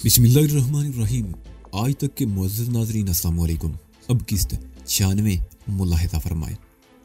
बिस्मिल्लाहिर्रहमानिर्रहीम। आज तक के मुअज़्ज़ज़ नाज़रीन अस्सलाम वालेकुम। अब किस्त 96 मुलाहिज़ा फरमाएं।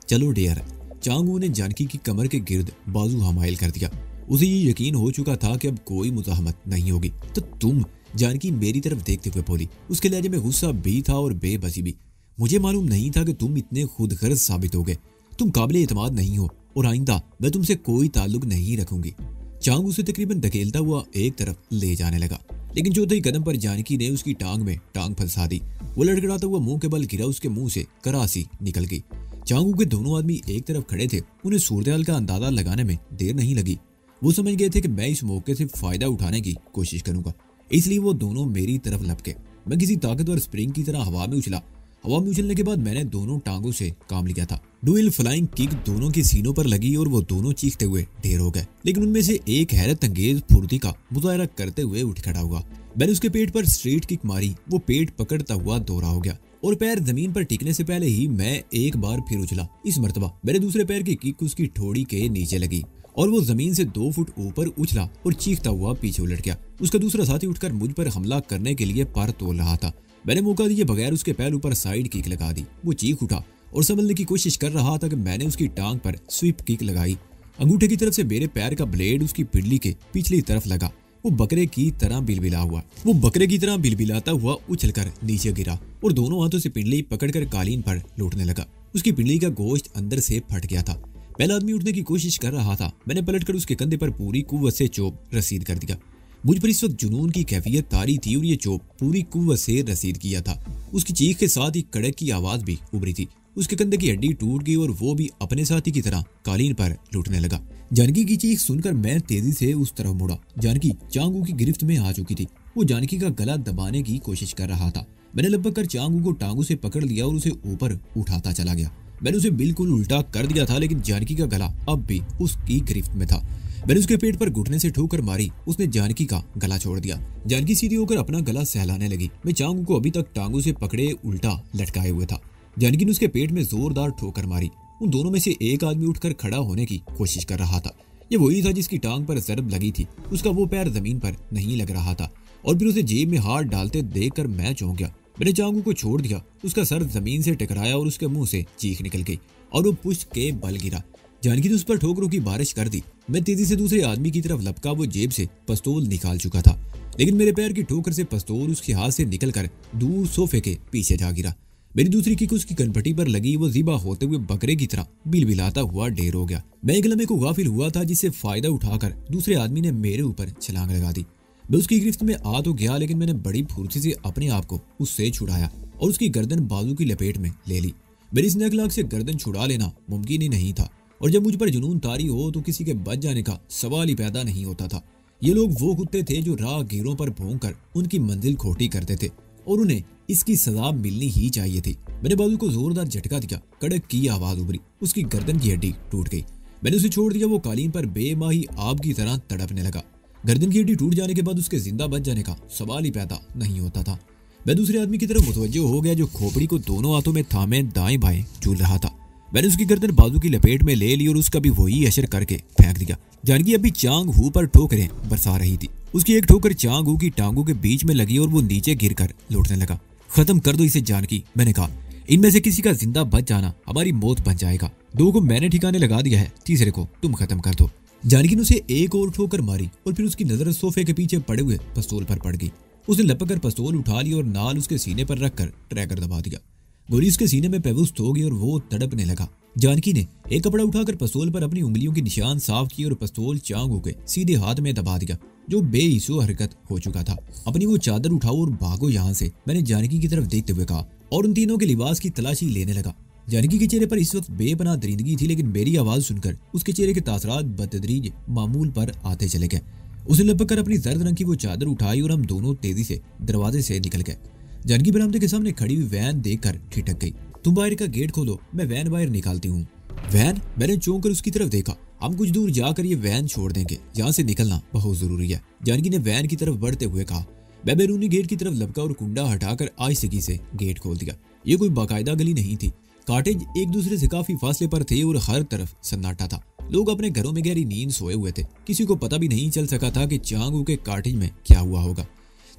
चलो डियर, चांगू ने जानकी की कमर के गिर्द बाजू हमाइल कर दिया। उसे ये यकीन हो चुका था कि अब कोई मुज़ाहमत नहीं होगी। तो तुम, जानकी मेरी तरफ देखते हुए बोली। उसके लहजे में गुस्सा भी था और बेबसी भी। मुझे मालूम नहीं था कि तुम इतने खुदगर्ज साबित होगे। तुम काबिल एतमाद नहीं हो और आइंदा मैं तुमसे कोई ताल्लुक नहीं रखूंगी। चांगू उसे तकरीबन धकेलता हुआ एक तरफ ले जाने लगा, लेकिन चौथे ही कदम पर जानकी ने उसकी टांग में टांग फंसा दी। वो लड़खड़ाता हुआ मुंह के बल गिरा। उसके मुंह से करासी निकल गई। चांगू के दोनों आदमी एक तरफ खड़े थे। उन्हें सूरत का अंदाजा लगाने में देर नहीं लगी। वो समझ गए थे कि मैं इस मौके से फायदा उठाने की कोशिश करूंगा, इसलिए वो दोनों मेरी तरफ लपके। मैं किसी ताकतवर स्प्रिंग की तरह हवा में उछला। हवा में उछलने के बाद मैंने दोनों टांगों से काम लिया था। डुअल फ्लाइंग किक दोनों के सीनों पर लगी और वो दोनों चीखते हुए ढेर हो गए। लेकिन उनमें से एक हैरत अंगेज फुर्ती का मुजाहरा करते हुए उठ खड़ा हुआ। मैंने उसके पेट पर स्ट्रेट किक मारी। वो पेट पकड़ता हुआ दोहरा हो गया और पैर जमीन पर टिकने से पहले ही मैं एक बार फिर उछला। इस मर्तबा मेरे दूसरे पैर की किक उसकी ठोड़ी के नीचे लगी और वो जमीन से 2 फुट ऊपर उछला और चीखता हुआ पीछे उलट गया। उसका दूसरा साथी उठकर मुझ पर हमला करने के लिए पर तोल रहा था। मैंने मौका दिए बगैर उसके पैर ऊपर साइड किक लगा दी। वो चीख उठा और संभलने की कोशिश कर रहा था कि मैंने उसकी टांग पर स्वीप किक लगाई। अंगूठे की तरफ से मेरे पैर का ब्लेड उसकी पिंडली के पिछली तरफ लगा। वो बकरे की तरह बिलबिलाता हुआ उछलकर नीचे गिरा और दोनों हाथों से पिंडली पकड़कर कालीन पर लौटने लगा। उसकी पिंडली का गोश्त अंदर से फट गया था। पहला आदमी उठने की कोशिश कर रहा था। मैंने पलटकर उसके कंधे पर पूरी कुव्वत से चोप रसीद कर दिया। मुझ पर इस वक्त जुनून की कैफियत तारी थी और ये चोप पूरी कुव्वत से रसीद किया था। उसकी चीख के साथ ही कड़क की आवाज भी उभरी थी। उसके कंधे की हड्डी टूट गई और वो भी अपने साथी की तरह कालीन पर लुटने लगा। जानकी की चीख सुनकर मैं तेजी से उस तरफ मुड़ा। जानकी चांगू की गिरफ्त में आ चुकी थी। वो जानकी का गला दबाने की कोशिश कर रहा था। मैंने लगभग कर चांगू को टांगों से पकड़ लिया और उसे ऊपर उठाता चला गया। मैंने उसे बिल्कुल उल्टा कर दिया था, लेकिन जानकी का गला अब भी उसकी गिरफ्त में था। मैंने उसके पेट पर घुटने से ठोकर मारी। उसने जानकी का गला छोड़ दिया। जानकी सीधी होकर अपना गला सहलाने लगी। मैं चांगू को अभी तक टांगों से पकड़े उल्टा लटकाए हुए था। जानकी ने उसके पेट में जोरदार ठोकर मारी। उन दोनों में से एक आदमी उठकर खड़ा होने की कोशिश कर रहा था। ये वही था जिसकी टांग पर जरब लगी थी। उसका वो पैर जमीन पर नहीं लग रहा था और फिर उसे जेब में हाथ डालते देखकर मैं चौंक गया। मैंने चांगू को छोड़ दिया। उसका सर जमीन से टकराया और उसके मुंह से चीख निकल गई और वो पुष्ट के बल गिरा। जानकी ने उस पर ठोकरों की बारिश कर दी। मैं तेजी से दूसरे आदमी की तरफ लपका। वो जेब से पिस्तौल निकाल चुका था, लेकिन मेरे पैर की ठोकर से पिस्तौल उसके हाथ से निकलकर दूर सोफे के पीछे जा गिरा। मेरी दूसरी किक उसकी कनपटी पर लगी। वो ज़िबा होते हुए बकरे की तरह बिलबिलाता हुआ ढेर हो गया। मैं एक लम्हे को गाफिल हुआ था जिससे फायदा उठाकर दूसरे आदमी ने मेरे ऊपर छलांग लगा दी। मैं उसकी गिरफ्त में आ तो गया, लेकिन मैंने बड़ी फुर्ती से अपने आप को उससे छुड़ाया और उसकी गर्दन बाजू की लपेट में ले ली। मेरी इस नेकलाक से गर्दन छुड़ा लेना मुमकिन ही नहीं था, और जब मुझ पर जुनून तारी हो तो किसी के बच जाने का सवाल ही पैदा नहीं होता था। ये लोग वो कुत्ते थे जो राहगीरों पर भौंक कर उनकी मंजिल खोटी करते थे और उन्हें इसकी सजा मिलनी ही चाहिए थी। मैंने बाजू को जोरदार झटका दिया। कड़क की आवाज उभरी। उसकी गर्दन की हड्डी टूट गई। मैंने उसे छोड़ दिया। वो कालीन पर बेमाही आग की तरह तड़पने लगा। गर्दन की हड्डी टूट जाने के बाद उसके जिंदा बच जाने का सवाल ही पैदा नहीं होता था। मैं दूसरे आदमी की तरफ मुतवज्जो हो गया जो खोपड़ी को दोनों हाथों में थामे दाएं बाएं झूल रहा था। मैंने उसकी गर्दन बाजू की लपेट में ले ली और उसका भी वही असर करके फेंक दिया। जानकी अभी चांग हू पर ठोकरें बरसा रही थी। उसकी एक ठोकर चांग हू की टांगों के बीच में लगी और वो नीचे गिरकर लौटने लगा। खत्म कर दो इसे जानकी, मैंने कहा। इनमें से किसी का जिंदा बच जाना हमारी मौत बन जाएगा। 2 को मैंने ठिकाने लगा दिया है, तीसरे को तुम खत्म कर दो। जानकी ने उसे एक और ठोकर मारी और फिर उसकी नजर सोफे के पीछे पड़े हुए पिस्तौल पर पड़ गई। उसने लपक कर पिस्तौल उठा ली और नाल उसके सीने पर रखकर ट्रैकर दबा दिया। गोली उसके सीने में पेवस्त हो गई और वो तड़पने लगा। जानकी ने एक कपड़ा उठाकर पिस्तौल पर अपनी उंगलियों के निशान साफ किए और पिस्तौल चांगू के सीधे हाथ में दबा दिया, जो बेहिस्सो हरकत हो चुका था। अपनी वो चादर उठाओ और भागो यहाँ से, मैंने जानकी की तरफ देखते हुए कहा और उन तीनों के लिबास की तलाशी लेने लगा। जानकी के चेहरे पर इस वक्त बेपनाह दरिंदगी थी, लेकिन मेरी आवाज सुनकर उसके चेहरे के तासरात बतदरीज मामूल पर आते चले गए। उसने लपक कर अपनी जर्द रंग की वो चादर उठाई और हम दोनों तेजी से दरवाजे से निकल गए। जानकी बरामदे के सामने खड़ी हुई वैन देखकर ठिठक गई। तुम बाहर का गेट खोलो, मैं वैन बाहर निकालती हूँ। वैन? मैंने चौंक कर उसकी तरफ देखा। हम कुछ दूर जाकर ये वैन छोड़ देंगे, यहाँ से निकलना बहुत जरूरी है, जानकी ने वैन की तरफ बढ़ते हुए कहा। मैं बैरूनी गेट की तरफ लपका और कुंडा हटाकर आहिस्तगी से गेट खोल दिया। ये कोई बाकायदा गली नहीं थी। कॉटेज एक दूसरे से काफी फासले पर थे और हर तरफ सन्नाटा था। लोग अपने घरों में गहरी नींद सोए हुए थे। किसी को पता भी नहीं चल सका था कि चांगू के कॉटेज में क्या हुआ होगा।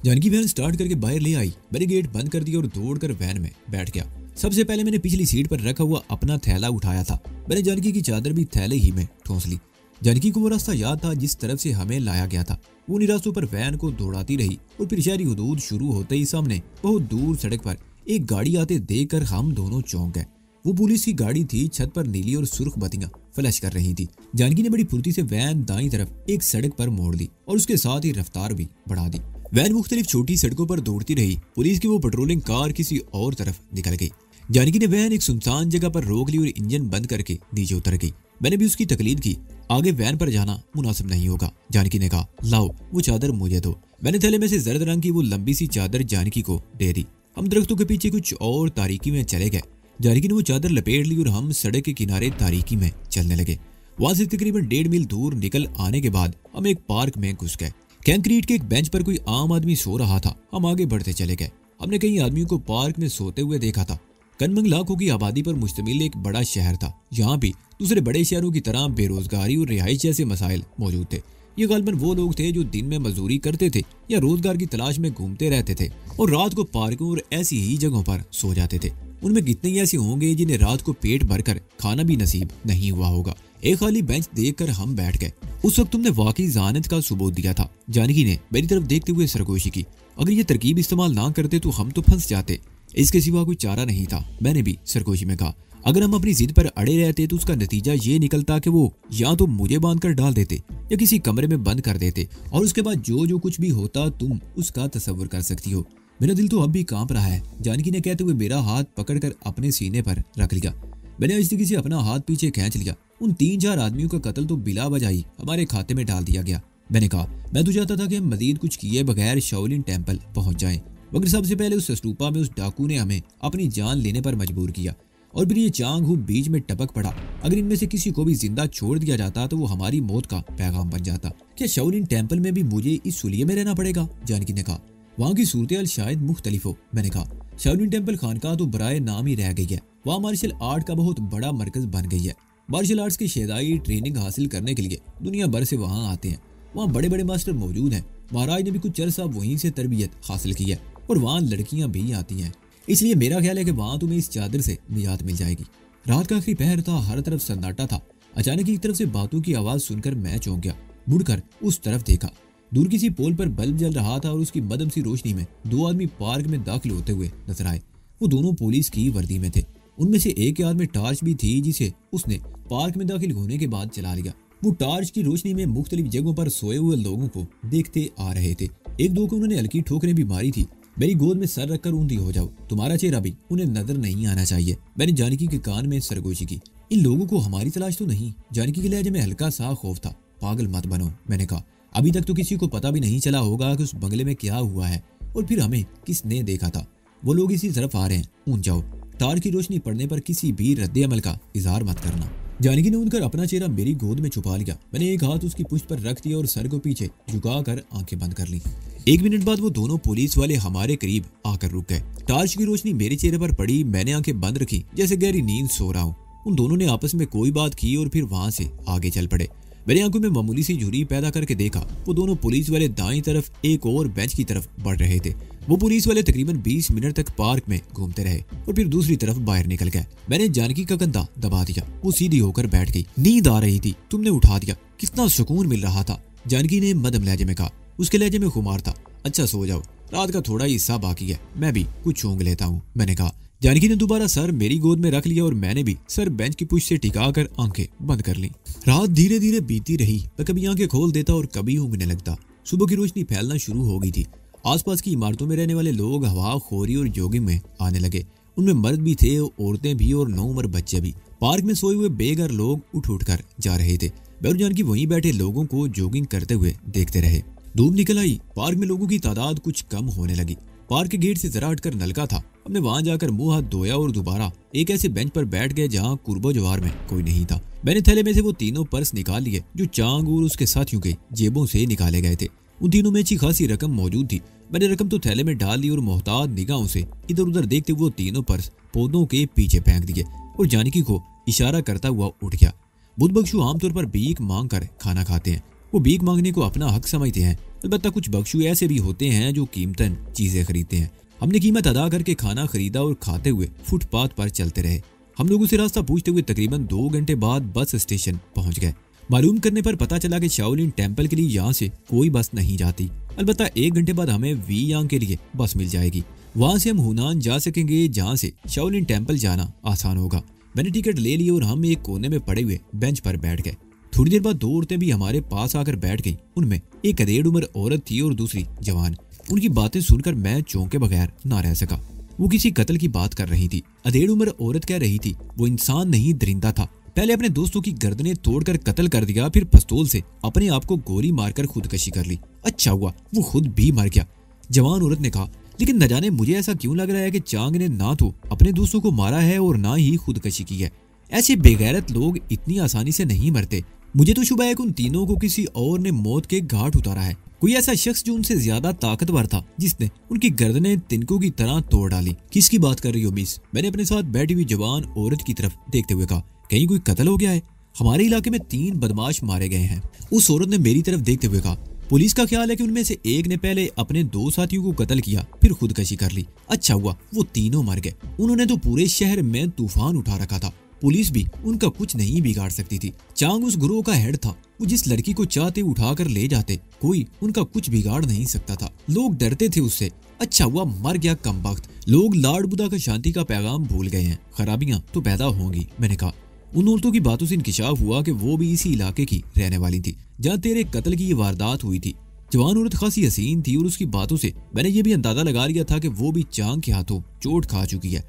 जानकी वैन स्टार्ट करके बाहर ले आई। मैंने गेट बंद कर दिया और दौड़कर वैन में बैठ गया। सबसे पहले मैंने पिछली सीट पर रखा हुआ अपना थैला उठाया था। मैंने जानकी की चादर भी थैले ही में ठूंस ली। जानकी को वो रास्ता याद था जिस तरफ से हमें लाया गया था। वो उन्हीं रास्तों पर वैन को दौड़ाती रही और फिर शहरी हुदूद शुरू होते ही सामने बहुत दूर सड़क पर एक गाड़ी आते देखकर हम दोनों चौंक गए। वो पुलिस की गाड़ी थी। छत पर नीली और सुर्ख बत्तियां फ्लैश कर रही थी। जानकी ने बड़ी फुर्ती से वैन दाईं तरफ एक सड़क पर मोड़ दी और उसके साथ ही रफ्तार भी बढ़ा दी। वैन मुख्तलिफ छोटी सड़कों पर दौड़ती रही। पुलिस की वो पेट्रोलिंग कार किसी और तरफ निकल गई। जानकी ने वैन एक सुनसान जगह पर रोक ली और इंजन बंद करके नीचे उतर गई। मैंने भी उसकी तकलीद की। आगे वैन पर जाना मुनासिब नहीं होगा। जानकी ने कहा, लाओ वो चादर मुझे दो। मैंने थैले में से जर्द रंग की वो लंबी सी चादर जानकी को दे दी। हम दरख्तों के पीछे कुछ और तारीकी में चले गए। जानकी ने वो चादर लपेट ली और हम सड़क के किनारे तारीकी में चलने लगे। वहां से तकरीबन 1.5 मील दूर निकल आने के बाद हम एक पार्क में घुस गए। कंक्रीट के एक बेंच पर कोई आम आदमी सो रहा था। हम आगे बढ़ते चले गए। हमने कई आदमियों को पार्क में सोते हुए देखा था। कनमंग लाखों की आबादी पर मुश्तमिल एक बड़ा शहर था। यहाँ भी दूसरे बड़े शहरों की तरह बेरोजगारी और रिहाइश जैसे मसाइल मौजूद थे। ये गालिबन वो लोग थे जो दिन में मजदूरी करते थे या रोजगार की तलाश में घूमते रहते थे और रात को पार्कों और ऐसी ही जगहों पर सो जाते थे। उनमें कितने ही ऐसे होंगे जिन्हें रात को पेट भरकर खाना भी नसीब नहीं हुआ होगा। एक खाली बेंच देखकर हम बैठ गए। उस वक्त तुमने वाकई ज़हानत का सबूत दिया था। जानकी ने मेरी तरफ देखते हुए सरगोशी की। अगर ये तरकीब इस्तेमाल ना करते तो हम तो फंस जाते। इसके सिवा कोई चारा नहीं था। मैंने भी सरगोशी में कहा, अगर हम अपनी जिद पर अड़े रहते तो उसका नतीजा ये निकलता कि वो या तो मुझे बांधकर डाल देते या किसी कमरे में बंद कर देते और उसके बाद जो जो कुछ भी होता तुम उसका तसव्वुर कर सकती हो। मेरा दिल तो अब भी कांप रहा है, जानकी ने कहते हुए मेरा हाथ पकड़कर अपने सीने पर रख लिया। मैंने आहिस्ते से अपना हाथ पीछे खींच लिया। उन 3-4 आदमियों का कत्ल तो बिला वजह हमारे खाते में डाल दिया गया। मैंने कहा, मैं तो चाहता था कि हम मजीद कुछ किए बगैर शाओलिन टेम्पल पहुंच जाएं, मगर सबसे पहले उस स्तूपा में उस डाकू ने हमें अपनी जान लेने पर मजबूर किया और फिर ये चांग बीच में टपक पड़ा। अगर इनमें से किसी को भी जिंदा छोड़ दिया जाता तो वो हमारी मौत का पैगाम बन जाता। क्या शाओलिन टेम्पल में भी मुझे इस सुलिये में रहना पड़ेगा? जानकी ने कहा, वहाँ की सूरत शायद मुख्तलिफ हो। मैंने कहा, शाओलिन टेम्पल खानका तो बराए नाम ही रह गई है। वहाँ मार्शल आर्ट का बहुत बड़ा मरकज बन गई है। मार्शल आर्ट्स की शेदाई ट्रेनिंग हासिल करने के लिए दुनिया भर से वहाँ आते हैं। वहाँ बड़े बड़े मास्टर मौजूद हैं। महाराज ने भी कुछ अरसा वहीं से तरबियत हासिल की है और वहाँ लड़कियाँ भी आती हैं। इसलिए मेरा ख्याल है कि वहाँ तुम्हें इस चादर से निजात मिल जाएगी। रात का आखिरी पहर था। हर तरफ सन्नाटा था। अचानक एक तरफ से बातों की आवाज सुनकर मैं चौंक गया। मुड़कर उस तरफ देखा। दूर किसी पोल पर बल्ब जल रहा था और उसकी मदम सी रोशनी में 2 आदमी पार्क में दाखिल होते हुए नजर आए। वो दोनों पुलिस की वर्दी में थे। उनमें से एक के हाथ में टार्च भी थी जिसे उसने पार्क में दाखिल होने के बाद चला लिया। वो टार्च की रोशनी में मुख्तलिफ जगहों पर सोए हुए लोगों को देखते आ रहे थे। 1-2 को उन्होंने हल्की ठोकरें भी मारी थी। मेरी गोद में सर रखकर ऊंधी हो जाओ, तुम्हारा चेहरा भी उन्हें नजर नहीं आना चाहिए। मैंने जानकी के कान में सरगोशी की। इन लोगों को हमारी तलाश तो नहीं? जानकी के लहजे में हल्का सा खौफ था। पागल मत बनो, मैंने कहा। अभी तक तो किसी को पता भी नहीं चला होगा कि उस बंगले में क्या हुआ है और फिर हमें किसने देखा था। वो लोग इसी तरफ आ रहे हैं, ऊंच जाओ। तार की रोशनी पड़ने पर किसी भी रद्द अमल का इजहार मत करना। जानकी ने उनकर अपना चेहरा मेरी गोद में छुपा लिया। मैंने एक हाथ उसकी पुष्ट पर रख दिया और सर को पीछे झुकाकर आंखें बंद कर ली। 1 मिनट बाद वो दोनों पुलिस वाले हमारे करीब आकर रुक गए। टार्च की रोशनी मेरे चेहरे पर पड़ी। मैंने आंखें बंद रखी जैसे गहरी नींद सो रहा हूँ। उन दोनों ने आपस में कोई बात की और फिर वहां से आगे चल पड़े। मेरी आंखों में मामूली सी झुर्री पैदा करके देखा। वो दोनों पुलिस वाले दाईं तरफ एक और बेंच की तरफ बढ़ रहे थे। वो पुलिस वाले तकरीबन 20 मिनट तक पार्क में घूमते रहे और फिर दूसरी तरफ बाहर निकल गए। मैंने जानकी का कंधा दबा दिया। वो सीधी होकर बैठ गई। नींद आ रही थी, तुमने उठा दिया। कितना सुकून मिल रहा था, जानकी ने मदम लहजे में कहा। उसके लहजे में खुमार था। अच्छा सो जाओ, रात का थोड़ा हिस्सा बाकी है, मैं भी कुछ ऊँघ लेता हूँ, मैंने कहा। जानकी ने दोबारा सर मेरी गोद में रख लिया और मैंने भी सर बेंच की पुष्ट से टिकाकर आंखें बंद कर ली। रात धीरे धीरे बीती रही। मैं कभी आंखें खोल देता और कभी ऊँघने लगता। सुबह की रोशनी फैलना शुरू हो गई थी। आसपास की इमारतों में रहने वाले लोग हवा खोरी और जॉगिंग में आने लगे। उनमें मर्द भी थे, औरतें भी और 9 उम्र बच्चे भी। पार्क में सोए हुए बेघर लोग उठ उठ कर जा रहे थे। मैं और जानकी वहीं बैठे लोगों को जॉगिंग करते हुए देखते रहे। धूप निकल आई। पार्क में लोगों की तादाद कुछ कम होने लगी। पार्क के गेट से जरा हटकर नलका था। हमने वहां जाकर मुंह हाथ धोया और दोबारा एक ऐसे बेंच पर बैठ गए जहां कुर्बो जवार में कोई नहीं था। मैंने थैले में से वो तीनों पर्स निकाल लिए जो चांग और उसके साथियों के जेबों से निकाले गए थे। उन तीनों में अच्छी खासी रकम मौजूद थी। मैंने रकम तो थैले में डाल ली और मोहताज निगाहों से इधर उधर देखते वो तीनों पर्स पौधों के पीछे फेंक दिए और जानकी को इशारा करता हुआ उठ गया। बुद्धबख्शु आमतौर पर भीख मांग कर खाना खाते हैं। वो भीख मांगने को अपना हक समझते हैं। अलबत्ता कुछ बख्शू ऐसे भी होते हैं जो कीमतन चीजें खरीदते हैं। हमने कीमत अदा करके खाना खरीदा और खाते हुए फुटपाथ पर चलते रहे। हम लोगों से रास्ता पूछते हुए तकरीबन 2 घंटे बाद बस स्टेशन पहुंच गए। मालूम करने पर पता चला कि शाओलिन टेम्पल के लिए यहाँ से कोई बस नहीं जाती। अलबत्ता 1 घंटे बाद हमें वी यांग के लिए बस मिल जाएगी। वहां से हम हुनान जा सकेंगे, जहाँ से शाओलिन टेम्पल जाना आसान होगा। मैंने टिकट ले ली और हम एक कोने में पड़े हुए बेंच पर बैठ गए। थोड़ी देर बाद 2 औरतें भी हमारे पास आकर बैठ गईं। उनमें एक अधेड़ उम्र औरत थी और दूसरी जवान। उनकी बातें सुनकर मैं चौंके बगैर ना रह सका। वो किसी कत्ल की बात कर रही थी। अधेड़ उम्र औरत कह रही थी वो इंसान नहीं दरिंदा था। पहले अपने दोस्तों की गर्दनें तोड़कर कत्ल कर दिया, फिर पिस्तौल से अपने आप को गोली मारकर खुदकशी कर ली। अच्छा हुआ वो खुद भी मर गया। जवान औरत ने कहा, लेकिन न जाने मुझे ऐसा क्यों लग रहा है कि चांग ने ना तो अपने दोस्तों को मारा है और ना ही खुदकशी की है। ऐसे बेगैरत लोग इतनी आसानी से नहीं मरते। मुझे तो शुबह है कि उन तीनों को किसी और ने मौत के घाट उतारा है। कोई ऐसा शख्स जो उनसे ज्यादा ताकतवर था, जिसने उनकी गर्दनें तिनकों की तरह तोड़ डाली। किसकी बात कर रही हो मिस? मैंने अपने साथ बैठी हुई जवान औरत की तरफ देखते हुए कहा। कहीं कोई कत्ल हो गया है? हमारे इलाके में 3 बदमाश मारे गए हैं। उस औरत ने मेरी तरफ देखते हुए कहा। पुलिस का ख्याल है कि उनमें से एक ने पहले अपने 2 साथियों को कत्ल किया, फिर खुदकशी कर ली। अच्छा हुआ वो तीनों मर गए। उन्होंने तो पूरे शहर में तूफान उठा रखा था। पुलिस भी उनका कुछ नहीं बिगाड़ सकती थी। चांग उस गुरोह का हेड था। वो जिस लड़की को चाहते उठाकर ले जाते, कोई उनका कुछ बिगाड़ नहीं सकता था। लोग डरते थे उससे। अच्छा हुआ मर गया कमबख्त। लोग लाड बुदा का शांति का पैगाम भूल गए हैं। खराबियां तो पैदा होंगी। मैंने कहा। उन औरतों की बातों से इंकिशाफ हुआ कि वो भी इसी इलाके की रहने वाली थी जहाँ तेरे कत्ल की ये वारदात हुई थी। जवान औरत खासी हसीन थी और उसकी बातों से मैंने ये भी अंदाजा लगा लिया था कि वो भी चांग के हाथों चोट खा चुकी है।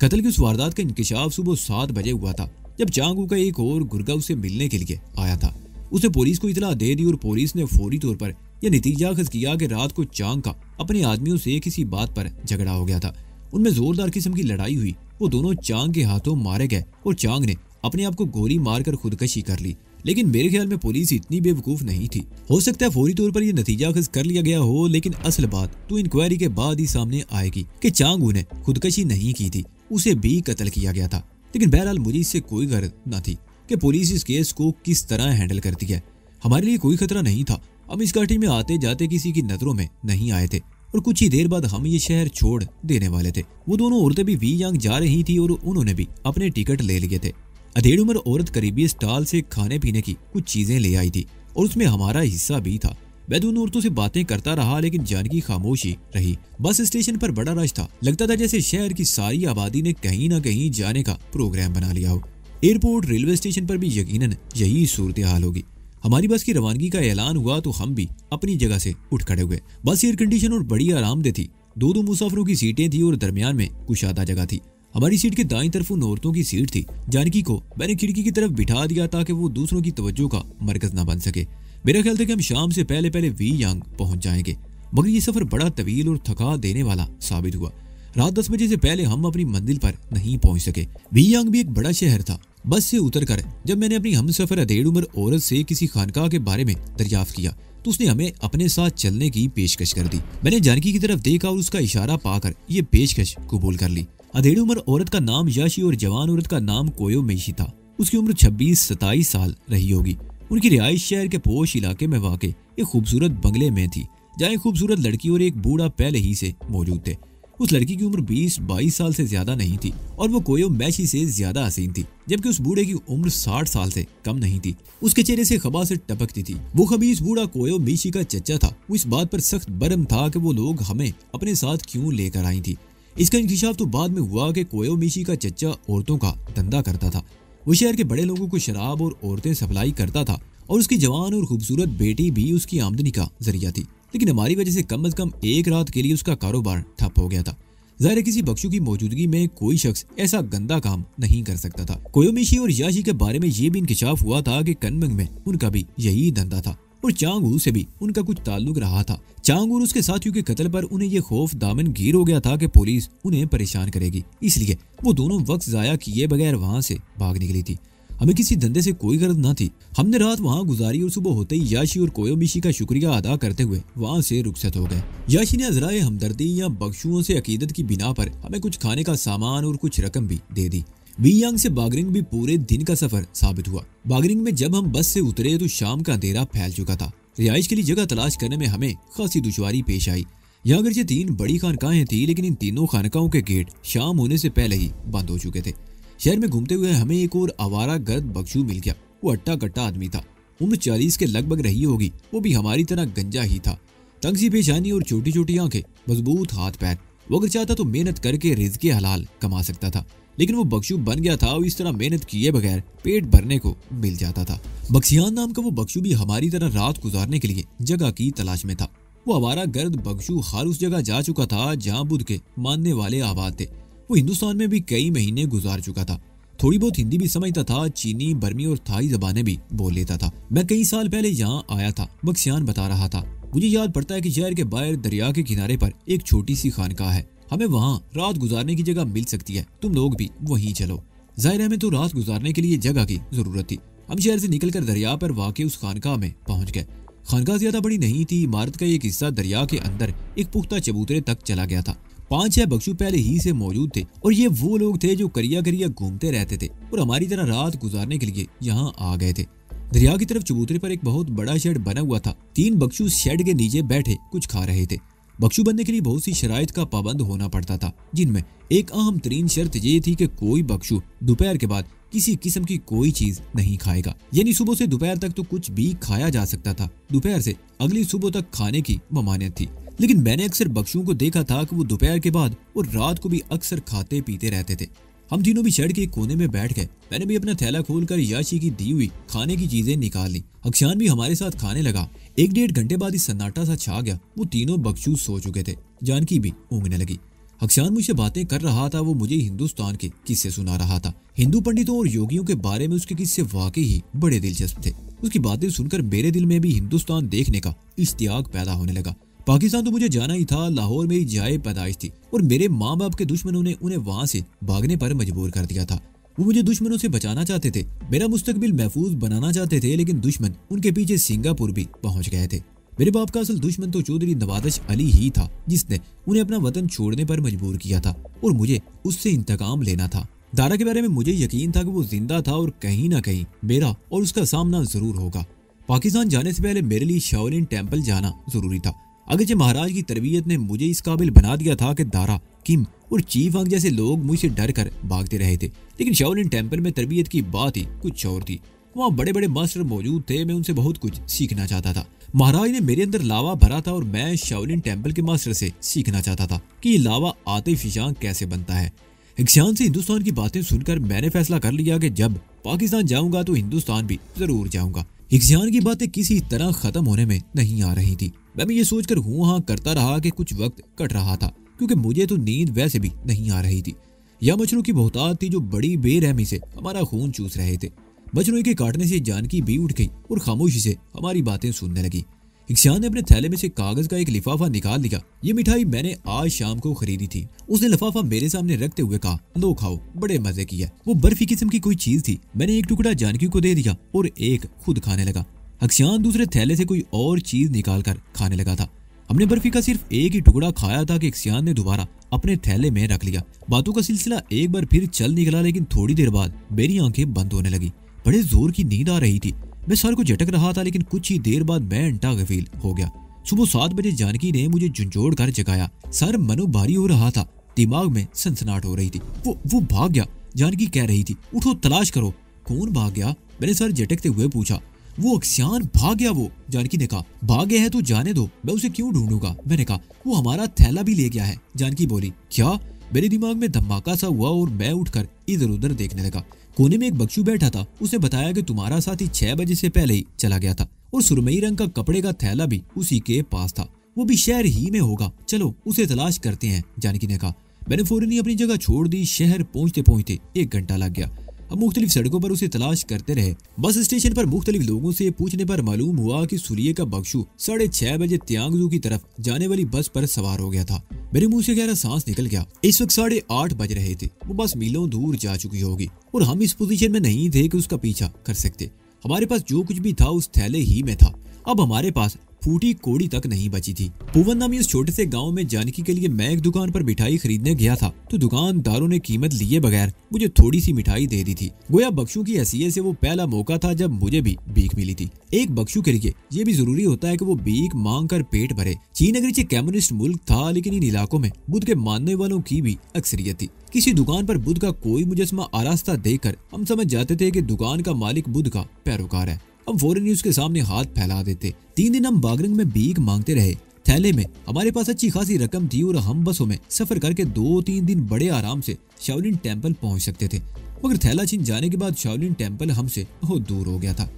कत्ल की उस वारदात का इंकिशाफ सुबह 7 बजे हुआ था, जब चांगू का एक और गुर्गा उसे मिलने के लिए आया था। उसने पुलिस को इतला दे दी और पुलिस ने फौरी तौर पर यह नतीजा अखज़ किया कि रात को चांग का अपने आदमियों से किसी बात पर झगड़ा हो गया था। उनमें जोरदार किस्म की लड़ाई हुई। वो दोनों चांग के हाथों मारे गए और चांग ने अपने आप को गोली मारकर खुदकशी कर ली। लेकिन मेरे ख्याल में पुलिस इतनी बेवकूफ नहीं थी। हो सकता है फौरी तौर पर यह नतीजा अखज़ कर लिया गया हो, लेकिन असल बात तो इंक्वायरी के बाद ही सामने आएगी कि चांगू ने खुदकशी नहीं की थी, उसे भी कत्ल किया गया था। लेकिन बहरहाल मुझे इससे कोई गर्ज न थी कि पुलिस इस केस को किस तरह हैंडल करती है। हमारे लिए कोई खतरा नहीं था। हम इस घाटी में आते जाते किसी की नजरों में नहीं आए थे और कुछ ही देर बाद हम ये शहर छोड़ देने वाले थे। वो दोनों औरतें भी वी यांग जा रही थी और उन्होंने भी अपने टिकट ले लिए थे। अधेड़ उम्र औरत करीबी स्टॉल से खाने पीने की कुछ चीजें ले आई थी और उसमें हमारा हिस्सा भी था। मैं दोनों औरतों से बातें करता रहा, लेकिन जानकी खामोशी रही। बस स्टेशन पर बड़ा रश था। लगता था जैसे शहर की सारी आबादी ने कहीं ना कहीं जाने का प्रोग्राम बना लिया हो। एयरपोर्ट, रेलवे स्टेशन पर भी यकीनन यही सूरत हाल होगी। हमारी बस की रवानगी का ऐलान हुआ तो हम भी अपनी जगह से उठ खड़े हुए। बस एयर कंडीशन और बड़ी आरामदेह थी। 2 मुसाफिरों की सीटें थी और दरमियान में कुशादा जगह थी। हमारी सीट के दाईं तरफ उन औरतों की सीट थी। जानकी को मैंने खिड़की की तरफ बिठा दिया ताकि वो दूसरों की तवज्जो का मरकज न बन सके। मेरा ख्याल था कि हम शाम से पहले पहले वी यांग पहुंच जाएंगे, मगर ये सफर बड़ा तवील और थका देने वाला साबित हुआ। रात 10 बजे से पहले हम अपनी मंजिल पर नहीं पहुंच सके। वी यांग भी एक बड़ा शहर था। बस से उतरकर जब मैंने अपनी हमसफर अधेड़ उम्र औरत से किसी खानकाह के बारे में दरियाफ्त किया तो उसने हमें अपने साथ चलने की पेशकश कर दी। मैंने जानकी की तरफ देखा और उसका इशारा पाकर ये पेशकश कबूल कर ली। अधेड़ उम्र औरत का नाम याशी और जवान औरत का नाम कोयो मेशी था। उसकी उम्र 26-27 साल रही होगी। उनकी रिहाइश शहर के पोश इलाके में वाक़ एक खूबसूरत बंगले में थी, जहाँ एक खूबसूरत लड़की और एक बूढ़ा पहले ही से मौजूद थे। उस लड़की की उम्र 20-22 साल से ज्यादा नहीं थी और वो कोयो मैशी से ज्यादा हसीन थी, जबकि उस बूढ़े की उम्र 60 साल से कम नहीं थी। उसके चेहरे से खबा से टपकती थी। वो खबीस बूढ़ा कोयो मेशी का चचा था। वो इस बात पर सख्त बरम था कि वो लोग हमें अपने साथ क्यों लेकर आई थी। इसका इंकिशाफ तो बाद में हुआ कि कोयो मेशी का चचा औरतों का धंधा करता था। वो शहर के बड़े लोगों को शराब और औरतें सप्लाई करता था और उसकी जवान और खूबसूरत बेटी भी उसकी आमदनी का जरिया थी। लेकिन हमारी वजह से कम से कम एक रात के लिए उसका कारोबार ठप हो गया था। ज़ाहिर है किसी बख्शू की मौजूदगी में कोई शख्स ऐसा गंदा काम नहीं कर सकता था। कोयोमिशी और याशी के बारे में ये भी इंकिशाफ हुआ था कि कनमंग में उनका भी यही धंधा था और चांगू से भी उनका कुछ ताल्लुक रहा था। चांगू और उसके साथियों के कत्ल पर उन्हें यह खौफ दामन गिर हो गया था कि पुलिस उन्हें परेशान करेगी, इसलिए वो दोनों वक्त जाया किए बगैर वहां से भाग निकली थी। हमें किसी धंधे से कोई गर्ज न थी। हमने रात वहां गुजारी और सुबह होते ही याशी और कोयोमिशी का शुक्रिया अदा करते हुए वहां से रुखसत हो गए। याशी ने अजराए हमदर्दी या बख्शुओं से अकीदत की बिना पर हमें कुछ खाने का सामान और कुछ रकम भी दे दी। वी यांग से बागरिंग भी पूरे दिन का सफर साबित हुआ। बागरिंग में जब हम बस से उतरे तो शाम का अंधेरा फैल चुका था रिहाइश के लिए जगह तलाश करने में हमें खासी दुश्वारी पेश आई। यहाँ अगरचे 3 बड़ी खानकाहें थी, लेकिन इन तीनों खानकाहों के गेट शाम होने से पहले ही बंद हो चुके थे। शहर में घूमते हुए हमें एक और आवारा गर्द बख्शू मिल गया। वो अट्टा कट्टा आदमी था, उम्र 40 के लगभग रही होगी। वो भी हमारी तरह गंजा ही था, तंग सी पेशानी और छोटी छोटी आंखें, मजबूत हाथ पैर। वो अगर चाहता तो मेहनत करके रिज़्क़े हलाल कमा सकता था, लेकिन वो बख्शू बन गया था और इस तरह मेहनत किए बगैर पेट भरने को मिल जाता था। बख्शियान नाम का वो बख्शू भी हमारी तरह रात गुजारने के लिए जगह की तलाश में था। वो आवारा गर्द बख्शू हर उस जगह जा चुका था जहाँ बुद्ध के मानने वाले आबाद थे। वो हिंदुस्तान में भी कई महीने गुजार चुका था। थोड़ी बहुत हिंदी भी समझता था, चीनी, बर्मी और थाई जबानें भी बोल लेता था। मैं कई साल पहले यहाँ आया था, बख्शियान बता रहा था। मुझे याद पड़ता है कि शहर के बाहर दरिया के किनारे पर एक छोटी सी खानकाह है। हमें वहाँ रात गुजारने की जगह मिल सकती है, तुम लोग भी वहीं चलो। जाहिर है हमें तो रात गुजारने के लिए जगह की जरूरत थी। हम शहर से निकलकर दरिया पर वाक़ई उस खानकाह में पहुंच गए। खानकाह ज्यादा बड़ी नहीं थी। इमारत का एक हिस्सा दरिया के अंदर एक पुख्ता चबूतरे तक चला गया था। 5-6 बख्शू पहले ही से मौजूद थे और ये वो लोग थे जो करिया करिया घूमते रहते थे और हमारी तरह रात गुजारने के लिए यहाँ आ गए थे। दरिया की तरफ चबूतरे पर एक बहुत बड़ा शेड बना हुआ था। 3 बख्शू शेड के नीचे बैठे कुछ खा रहे थे। बख्शू बनने के लिए बहुत सी शराइत का पाबंद होना पड़ता था, जिनमें एक अहम तरीन शर्त ये थी कि कोई बख्शू दोपहर के बाद किसी किस्म की कोई चीज नहीं खाएगा। यानी सुबह से दोपहर तक तो कुछ भी खाया जा सकता था, दोपहर से अगली सुबह तक खाने की ममानियत थी। लेकिन मैंने अक्सर बख्शुओं को देखा था कि वो दोपहर के बाद और रात को भी अक्सर खाते पीते रहते थे। हम तीनों भी शेड के एक कोने में बैठ गए। मैंने भी अपना थैला खोलकर याशी की दी हुई खाने की चीजें निकाल ली। अक्षान भी हमारे साथ खाने लगा। 1-1.5 घंटे बाद इस सन्नाटा सा छा गया। वो तीनों बख्शू सो चुके थे। जानकी भी ऊँघने लगी। अक्षान मुझसे बातें कर रहा था। वो मुझे हिंदुस्तान के किस्से सुना रहा था। हिंदू पंडितों और योगियों के बारे में उसके किस्से वाकई ही बड़े दिलचस्प थे। उसकी बातें सुनकर मेरे दिल में भी हिंदुस्तान देखने का इश्तियाक पैदा होने लगा। पाकिस्तान तो मुझे जाना ही था। लाहौर मेरी जाए पैदाइश थी और मेरे माँ बाप के दुश्मनों ने उन्हें वहाँ से भागने पर मजबूर कर दिया था। वो मुझे दुश्मनों से बचाना चाहते थे, मेरा मुस्तकबिल महफूज बनाना चाहते थे, लेकिन दुश्मन उनके पीछे सिंगापुर भी पहुंच गए थे। मेरे बाप का असल दुश्मन तो चौधरी नवाज़श अली ही था, जिसने उन्हें अपना वतन छोड़ने पर मजबूर किया था और मुझे उससे इंतकाम लेना था। दारा के बारे में मुझे यकीन था कि वो जिंदा था और कहीं ना कहीं मेरा और उसका सामना जरूर होगा। पाकिस्तान जाने से पहले मेरे लिए शाओलिन टेम्पल जाना जरूरी था। अगरचे महाराज की तरबियत ने मुझे इस काबिल बना दिया था कि दारा, किम और चीफ वांग जैसे लोग मुझसे डर कर भागते रहे थे, लेकिन शाओलिन टेम्पल में तरबियत की बात ही कुछ और थी। वहाँ बड़े बड़े मास्टर मौजूद थे। मैं उनसे बहुत कुछ सीखना चाहता था। महाराज ने मेरे अंदर लावा भरा था और मैं शाओलिन टेम्पल के मास्टर से सीखना चाहता था कि ये लावा आतिफिशां कैसे बनता है। इक्शान से हिंदुस्तान की बातें सुनकर मैंने फैसला कर लिया कि जब पाकिस्तान जाऊंगा तो हिंदुस्तान भी जरूर जाऊंगा। इक्शान की बातें किसी तरह खत्म होने में नहीं आ रही थी। मैं भी ये सोचकर हूँ हाँ करता रहा कि कुछ वक्त कट रहा था, क्योंकि मुझे तो नींद वैसे भी नहीं आ रही थी। यह मछलियों की बहुतात थी जो बड़ी बेरहमी से हमारा खून चूस रहे थे। मछलियों के काटने से जानकी भी उठ गई और खामोशी से हमारी बातें सुनने लगी। इक्शान ने अपने थैले में से कागज का एक लिफाफा निकाल लिया। ये मिठाई मैंने आज शाम को खरीदी थी। उसने लिफाफा मेरे सामने रखते हुए कहा, लो खाओ, बड़े मजे की है। वो बर्फी किस्म की कोई चीज थी। मैंने एक टुकड़ा जानकी को दे दिया और एक खुद खाने लगा। अक्षान दूसरे थैले से कोई और चीज निकाल कर खाने लगा था। हमने बर्फी का सिर्फ एक ही टुकड़ा खाया था कि अक्षान ने दोबारा अपने थैले में रख लिया। बातों का सिलसिला एक बार फिर चल निकला, लेकिन थोड़ी देर बाद मेरी आंखें बंद होने लगी। बड़े जोर की नींद आ रही थी। मैं सर को झटक रहा था, लेकिन कुछ ही देर बाद मैं अंटा गफील हो गया। सुबह 7 बजे जानकी ने मुझे झुंझोड़ कर जगाया। सर मनो भारी हो रहा था, दिमाग में सनसनाहट हो रही थी। वो भाग गया, जानकी कह रही थी। उठो, तलाश करो। कौन भाग गया? मैंने सर झटकते हुए पूछा। वो अक्षान भाग गया। वो जानकी ने कहा। भाग गया है तो जाने दो, मैं उसे क्यों ढूंढूंगा? मैंने कहा। वो हमारा थैला भी ले गया है। जानकी बोली। क्या? मेरे दिमाग में धमाका सा हुआ और मैं उठकर इधर उधर देखने लगा। कोने में एक बख्शू बैठा था। उसने बताया कि तुम्हारा साथी 6 बजे से पहले ही चला गया था और सुरमई रंग का कपड़े का थैला भी उसी के पास था। वो भी शहर ही में होगा, चलो उसे तलाश करते हैं, जानकी ने कहा। मैंने फौरन ही अपनी जगह छोड़ दी। शहर पहुंचते पहुंचते 1 घंटा लग गया। हम मुख्तलिफ सड़कों पर उसे तलाश करते रहे। बस स्टेशन पर मुख्तलिफ लोगों से पूछने पर मालूम हुआ कि सुरिये का बख्शू 6:30 बजे त्यांगजू की तरफ जाने वाली बस पर सवार हो गया था। मेरे मुंह से गहरा सांस निकल गया। इस वक्त 8:30 बज रहे थे। वो बस मीलों दूर जा चुकी होगी और हम इस पोजीशन में नहीं थे कि उसका पीछा कर सकते। हमारे पास जो कुछ भी था उस थैले ही में था। अब हमारे पास फूटी कोड़ी तक नहीं बची थी। पुवन नामी उस छोटे से गांव में जानकी के लिए मैं एक दुकान पर मिठाई खरीदने गया था तो दुकानदारों ने कीमत लिए बगैर मुझे थोड़ी सी मिठाई दे दी थी। गोया बख्शू की हैसियत से वो पहला मौका था जब मुझे भी भीख मिली थी। एक बख्शू के लिए ये भी जरूरी होता है कि वो भीख मांग कर पेट भरे। चीन अगरचे कम्युनिस्ट मुल्क था, लेकिन इन इलाकों में बुद्ध के मानने वालों की भी अक्सरियत थी। किसी दुकान पर बुद्ध का कोई मुजस्मा आरास्ता देखकर हम समझ जाते थे कि दुकान का मालिक बुद्ध का पैरोकार है। हम फौरन ही उसके सामने हाथ फैला देते। 3 दिन हम बागरंग में भीख मांगते रहे। थैले में हमारे पास अच्छी खासी रकम थी और हम बसों में सफर करके 2-3 दिन बड़े आराम से शाओलिन टेम्पल पहुंच सकते थे। मगर थैला छिन जाने के बाद शाओलिन टेम्पल हमसे बहुत दूर हो गया था।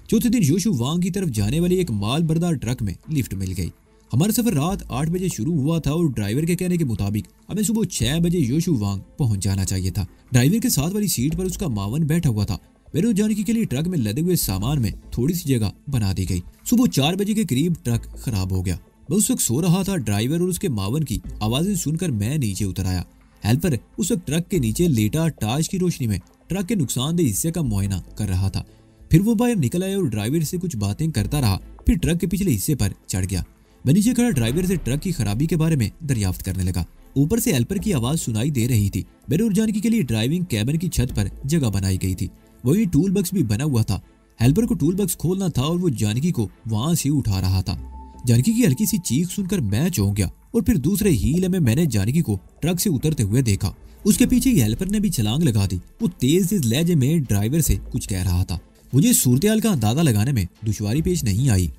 चौथे दिन योशु वांग की तरफ जाने वाली एक माल बरदार ट्रक में लिफ्ट मिल गई। हमारा सफर रात 8 बजे शुरू हुआ था और ड्राइवर के कहने के मुताबिक हमें सुबह 6 बजे योशु वांग पहुंच जाना चाहिए था। ड्राइवर के साथ वाली सीट पर उसका मावन बैठा हुआ था। मेरे और जानकी के लिए ट्रक में लदे हुए सामान में थोड़ी सी जगह बना दी गई। सुबह 4 बजे के करीब ट्रक खराब हो गया। मैं उस वक्त सो रहा था। ड्राइवर और उसके मावन की आवाजें सुनकर मैं नीचे उतर आया। हेल्पर उस वक्त ट्रक के नीचे लेटा टार्च की रोशनी में ट्रक के नुकसानदेह हिस्से का मुआयना कर रहा था। फिर वो बाहर निकल आया और ड्राइवर से कुछ बातें करता रहा। फिर ट्रक के पिछले हिस्से पर चढ़ गया। मैं नीचे खड़ा ड्राइवर से ट्रक की खराबी के बारे में दरियाफ्त करने लगा। ऊपर से हेल्पर की आवाज सुनाई दे रही थी। मेरे और जानकी के लिए ड्राइविंग कैबिन की छत पर जगह बनाई गई थी। वही टूल बक्स भी बना हुआ था। हेल्पर को टूल बक्स खोलना था और वो जानकी को वहां से उठा रहा था। जानकी की हल्की सी चीख सुनकर मैं चौंक गया और फिर दूसरे ही लम्हे मैंने जानकी को ट्रक से उतरते हुए देखा। उसके पीछे ही हेल्पर ने भी छलांग लगा दी। वो तेज लहजे में ड्राइवर से कुछ कह रहा था। मुझे सूरत-ए-हाल का अंदाजा लगाने में दुश्वारी पेश नहीं आई।